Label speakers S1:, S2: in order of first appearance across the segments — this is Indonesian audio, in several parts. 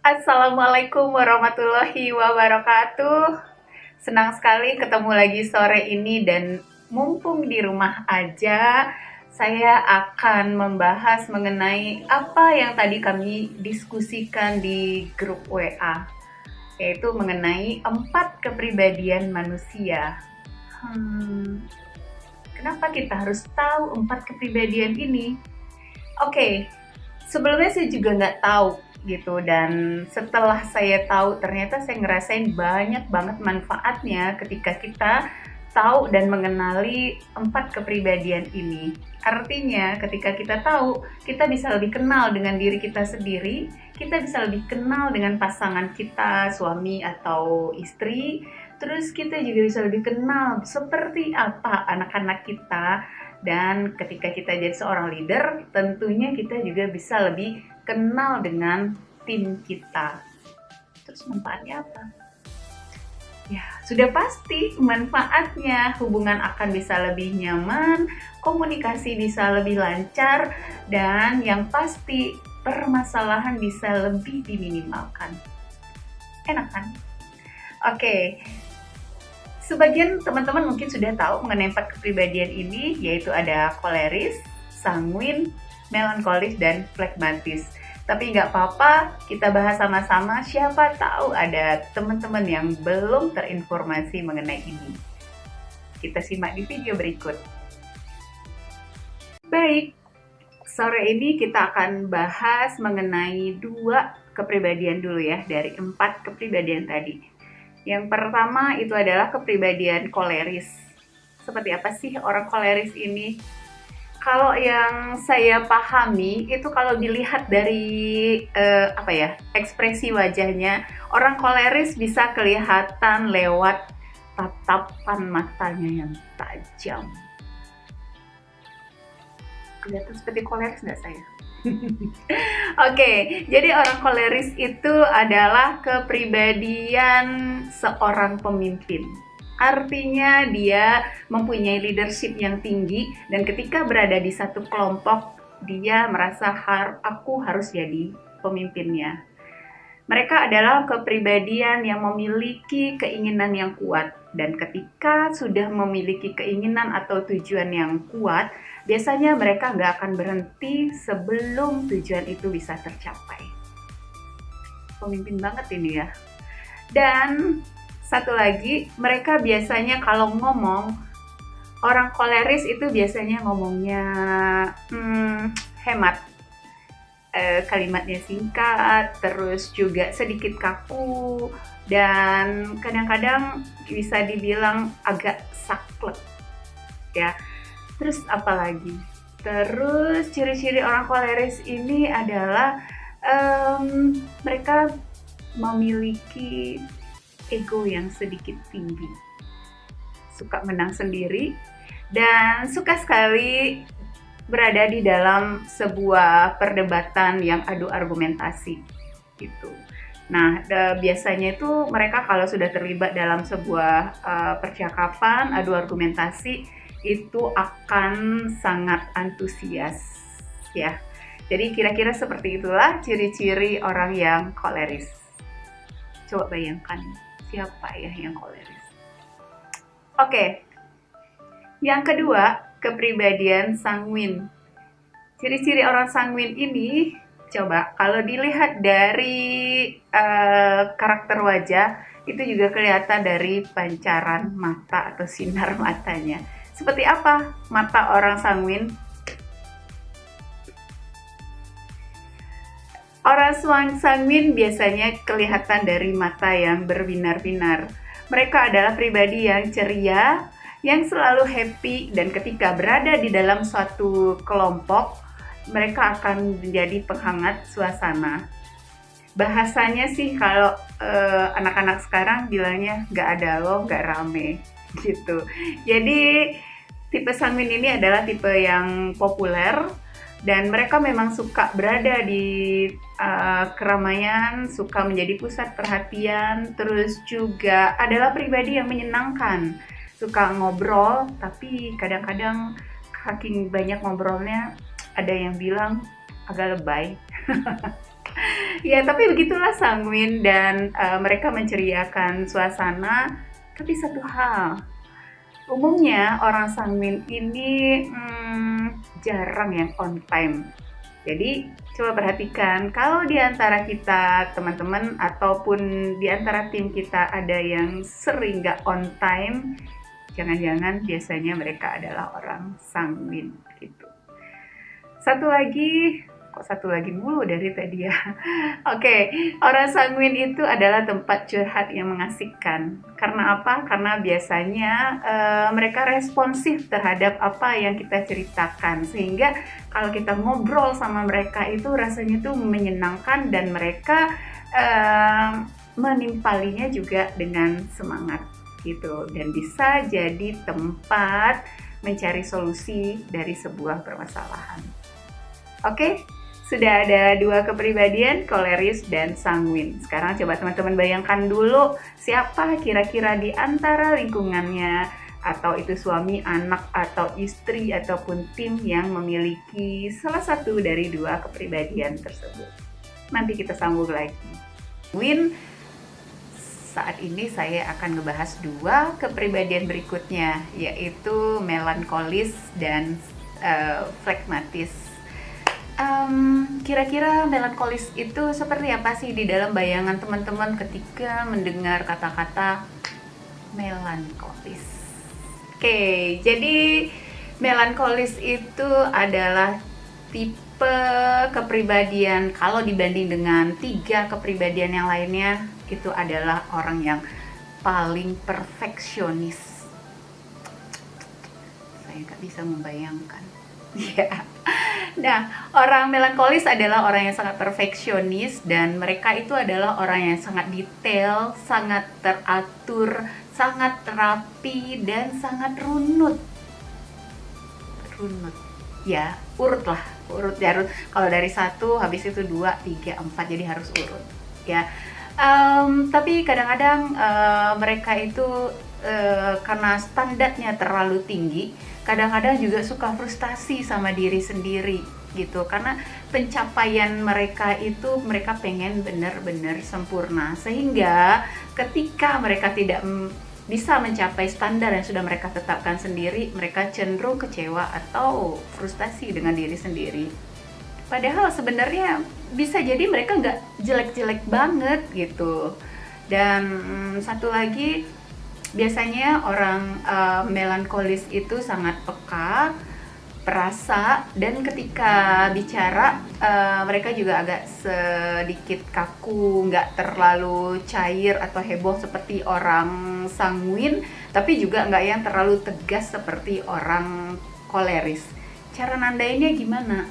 S1: Assalamualaikum warahmatullahi wabarakatuh. Senang sekali ketemu lagi sore ini dan mumpung di rumah aja, saya akan membahas mengenai apa yang tadi kami diskusikan di grup WA, yaitu mengenai 4 kepribadian manusia. Hmm, Kenapa kita harus tahu 4 kepribadian ini? Oke, sebelumnya saya juga nggak tahu gitu, dan setelah saya tahu ternyata saya ngerasain banyak banget manfaatnya ketika kita tahu dan mengenali 4 kepribadian ini. Artinya ketika kita tahu, kita bisa lebih kenal dengan diri kita sendiri, kita bisa lebih kenal dengan pasangan kita, suami atau istri, terus kita juga bisa lebih kenal seperti apa anak-anak kita, dan ketika kita jadi seorang leader, tentunya kita juga bisa lebih kenal dengan tim kita. Terus manfaatnya apa? Ya, sudah pasti manfaatnya. Hubungan akan bisa lebih nyaman, komunikasi bisa lebih lancar, dan yang pasti permasalahan bisa lebih diminimalkan. Enak kan? Oke, sebagian teman-teman mungkin sudah tahu mengenai 4 kepribadian ini, yaitu ada koleris, sanguin, melankolis, dan flegmatis. Tapi nggak apa-apa, kita bahas sama-sama, siapa tahu ada teman-teman yang belum terinformasi mengenai ini. Kita simak di video berikut. Baik, sore ini kita akan bahas mengenai 2 kepribadian dulu ya, dari 4 kepribadian tadi. Yang pertama itu adalah kepribadian koleris. Seperti apa sih orang koleris ini? Kalau yang saya pahami itu kalau dilihat dari ekspresi wajahnya, orang koleris bisa kelihatan lewat tatapan matanya yang tajam. Kelihatan seperti koleris nggak saya? Oke, jadi orang koleris itu adalah kepribadian seorang pemimpin. Artinya dia mempunyai leadership yang tinggi, dan ketika berada di satu kelompok, dia merasa aku harus jadi pemimpinnya. Mereka adalah kepribadian yang memiliki keinginan yang kuat, dan ketika sudah memiliki keinginan atau tujuan yang kuat, biasanya mereka nggak akan berhenti sebelum tujuan itu bisa tercapai. Pemimpin banget ini ya. Dan satu lagi, mereka biasanya kalau ngomong, orang koleris itu biasanya ngomongnya hemat. Kalimatnya singkat, terus juga sedikit kaku, dan kadang-kadang bisa dibilang agak saklek ya. Terus apalagi? Terus ciri-ciri orang koleris ini adalah mereka memiliki ego yang sedikit tinggi, suka menang sendiri, dan suka sekali berada di dalam sebuah perdebatan yang adu argumentasi gitu. Nah, biasanya itu mereka kalau sudah terlibat dalam sebuah percakapan adu argumentasi itu akan sangat antusias ya. Jadi kira-kira seperti itulah ciri-ciri orang yang koleris. Coba bayangkan siapa ya yang koleris. Oke. Yang kedua, kepribadian sanguin. Ciri-ciri orang sanguin ini, coba kalau dilihat dari karakter wajah, itu juga kelihatan dari pancaran mata atau sinar matanya. Seperti apa mata orang sanguin? Orang sanguin biasanya kelihatan dari mata yang berbinar-binar. Mereka adalah pribadi yang ceria, yang selalu happy, dan ketika berada di dalam suatu kelompok, mereka akan menjadi penghangat suasana. Bahasanya sih kalau anak-anak sekarang bilangnya nggak ada lo, nggak rame gitu. Jadi tipe sanguin ini adalah tipe yang populer, dan mereka memang suka berada di keramaian, suka menjadi pusat perhatian, terus juga adalah pribadi yang menyenangkan, suka ngobrol, tapi kadang-kadang saking banyak ngobrolnya ada yang bilang agak lebay. Ya, tapi begitulah sanguin dan mereka menceriakan suasana. Tapi satu hal, umumnya orang sanguin ini jarang yang on time. Jadi coba perhatikan kalau di antara kita teman-teman ataupun di antara tim kita ada yang sering nggak on time, jangan-jangan biasanya mereka adalah orang sanguin gitu. Satu lagi mulu dari tadi ya. Oke, orang sanguin itu adalah tempat curhat yang mengasihkan. Karena apa? Karena biasanya mereka responsif terhadap apa yang kita ceritakan. Sehingga kalau kita ngobrol sama mereka itu rasanya tuh menyenangkan dan mereka menimpalinya juga dengan semangat gitu. Dan bisa jadi tempat mencari solusi dari sebuah permasalahan. Oke, sudah ada 2 kepribadian, koleris dan sanguin. Sekarang coba teman-teman bayangkan dulu siapa kira-kira di antara lingkungannya, atau itu suami, anak, atau istri, ataupun tim yang memiliki salah satu dari 2 kepribadian tersebut. Nanti kita sambung lagi. Saat ini saya akan ngebahas 2 kepribadian berikutnya, yaitu melankolis dan flegmatis. Kira-kira melankolis itu seperti apa sih di dalam bayangan teman-teman ketika mendengar kata-kata melankolis? Oke, jadi melankolis itu adalah tipe kepribadian, kalau dibanding dengan 3 kepribadian yang lainnya, itu adalah orang yang paling perfeksionis. Saya nggak bisa membayangkan. Ya. Nah, orang melankolis adalah orang yang sangat perfeksionis dan mereka itu adalah orang yang sangat detail, sangat teratur, sangat rapi dan sangat runut. Ya, urut. Kalau dari 1 habis itu 2, 3, 4, jadi harus urut. Ya. Tapi kadang-kadang mereka itu karena standarnya terlalu tinggi, kadang-kadang juga suka frustasi sama diri sendiri gitu, karena pencapaian mereka itu mereka pengen benar-benar sempurna, sehingga ketika mereka tidak bisa mencapai standar yang sudah mereka tetapkan sendiri, mereka cenderung kecewa atau frustasi dengan diri sendiri. Padahal sebenarnya bisa jadi mereka nggak jelek-jelek banget gitu. Dan satu lagi, biasanya orang melankolis itu sangat peka, perasa, dan ketika bicara mereka juga agak sedikit kaku, nggak terlalu cair atau heboh seperti orang sanguin, tapi juga nggak yang terlalu tegas seperti orang koleris. Cara nandainnya gimana?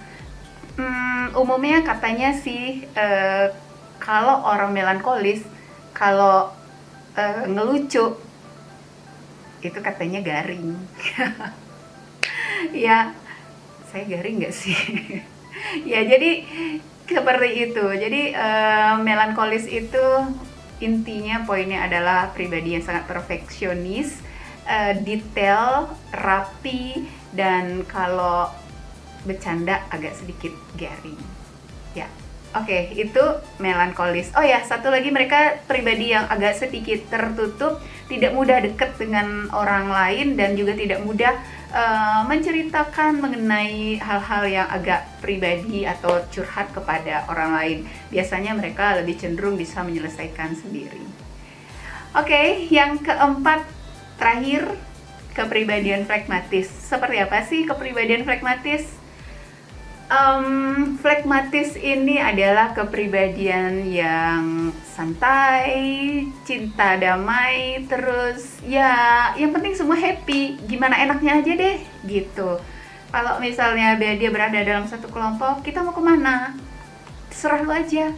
S1: Umumnya katanya sih kalau orang melankolis, kalau ngelucu itu katanya garing. Ya, saya garing nggak sih? Ya, jadi seperti itu. Jadi melankolis itu intinya poinnya adalah pribadi yang sangat perfeksionis, detail, rapi, dan kalau bercanda agak sedikit garing. Ya. Oke, itu melankolis. Oh ya, satu lagi, mereka pribadi yang agak sedikit tertutup, tidak mudah dekat dengan orang lain dan juga tidak mudah menceritakan mengenai hal-hal yang agak pribadi atau curhat kepada orang lain. Biasanya mereka lebih cenderung bisa menyelesaikan sendiri. Oke, yang keempat terakhir, kepribadian flegmatis. Seperti apa sih kepribadian flegmatis? Flegmatis ini adalah kepribadian yang santai, cinta damai, terus ya yang penting semua happy, gimana enaknya aja deh gitu. Kalau misalnya dia berada dalam satu kelompok, kita mau kemana? Terserah lu aja.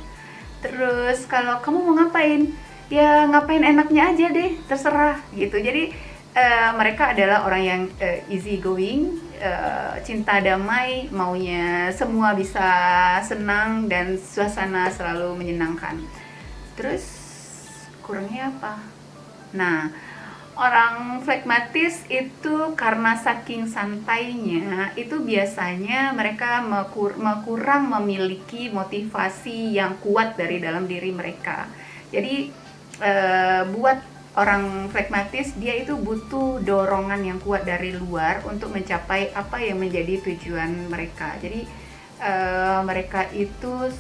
S1: Terus kalau kamu mau ngapain? Ya ngapain enaknya aja deh, terserah gitu. Jadi mereka adalah orang yang easy going, cinta damai, maunya semua bisa senang dan suasana selalu menyenangkan. Terus kurangnya apa? Nah, Orang flekmatis itu karena saking santainya, itu biasanya mereka kurang memiliki motivasi yang kuat dari dalam diri mereka. Jadi buat orang flekmatis, dia itu butuh dorongan yang kuat dari luar untuk mencapai apa yang menjadi tujuan mereka. Jadi mereka itu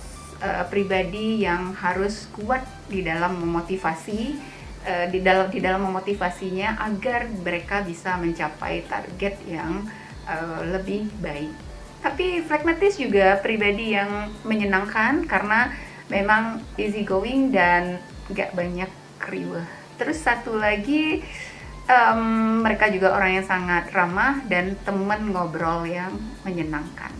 S1: pribadi yang harus kuat di dalam memotivasi, di dalam memotivasinya agar mereka bisa mencapai target yang lebih baik. Tapi flekmatis juga pribadi yang menyenangkan karena memang easy going dan gak banyak riweh. Terus satu lagi, mereka juga orang yang sangat ramah dan teman ngobrol yang menyenangkan.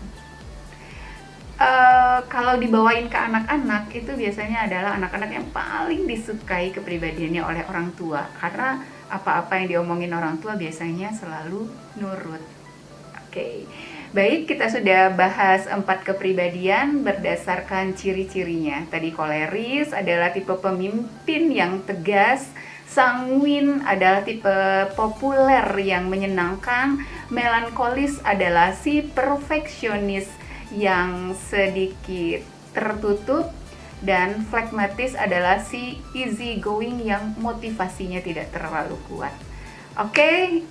S1: Kalau dibawain ke anak-anak, itu biasanya adalah anak-anak yang paling disukai kepribadiannya oleh orang tua, karena apa-apa yang diomongin orang tua biasanya selalu nurut. Oke, baik, kita sudah bahas 4 kepribadian berdasarkan ciri-cirinya. Tadi koleris adalah tipe pemimpin yang tegas, sanguin adalah tipe populer yang menyenangkan, melankolis adalah si perfeksionis yang sedikit tertutup, dan flekmatis adalah si easy going yang motivasinya tidak terlalu kuat. Oke,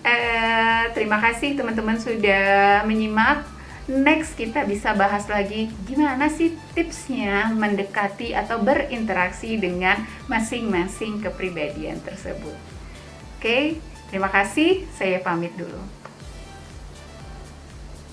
S1: terima kasih teman-teman sudah menyimak. Next kita bisa bahas lagi gimana sih tipsnya mendekati atau berinteraksi dengan masing-masing kepribadian tersebut. Oke, terima kasih, saya pamit dulu.